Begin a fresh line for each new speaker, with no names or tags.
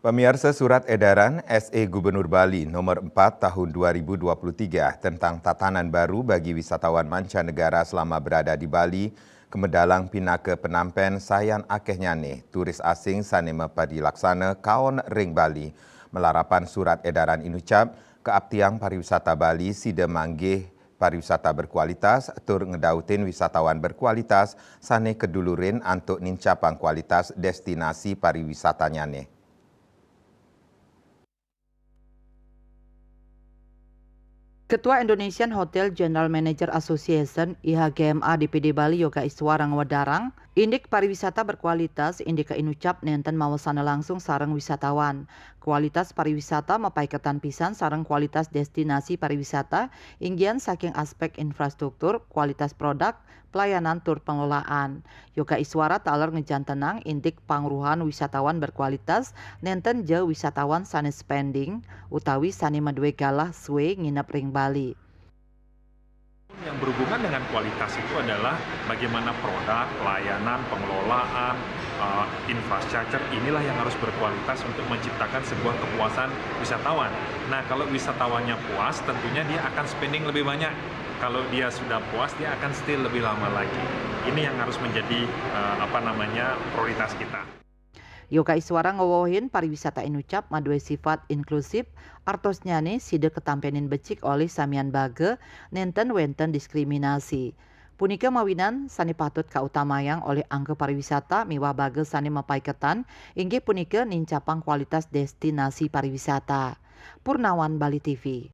Pemirsa, surat edaran SE Gubernur Bali nomor 4 tahun 2023 tentang tatanan baru bagi wisatawan mancanegara selama berada di Bali, Kemedalang Pinaka Penampen Sayan Akeh Nyane, turis asing sanema padilaksana kaon ring Bali. Melarapan surat edaran inucap, keabtiang pariwisata Bali sida manggih pariwisata berkualitas, tur ngedautin wisatawan berkualitas, sane kedulurin antuk nincapang kualitas destinasi pariwisata nyane.
Ketua Indonesian Hotel General Manager Association IHGMA DPD Bali Yoga Iswarang Wadarang, indik pariwisata berkualitas indika inucap nenten mawasana langsung sareng wisatawan. Kualitas pariwisata mapaiketan pisan sareng kualitas destinasi pariwisata inggian saking aspek infrastruktur, kualitas produk, pelayanan tur pengelolaan. Yoga Iswara taler ngejantenang indik pangruhan wisatawan berkualitas nenten je wisatawan sanes spending utawi sane madue galah suwe nginep ring Bali.
Yang berhubungan dengan kualitas itu adalah bagaimana produk, pelayanan, pengelolaan, infrastruktur inilah yang harus berkualitas untuk menciptakan sebuah kepuasan wisatawan. Nah, kalau wisatawannya puas, tentunya dia akan spending lebih banyak. Kalau dia sudah puas, dia akan stay lebih lama lagi. Ini yang harus menjadi prioritas kita.
Yoga Iswara ngowohin pariwisata inucap madue sifat inklusif, artos nyane side ketampenin becik oleh samian bage, nenten wenten diskriminasi. Punika mawinan sani patut kautamayang oleh angke pariwisata miwah bage sani mapaiketan, inggih punika nincapang kualitas destinasi pariwisata. Purnawan Bali TV.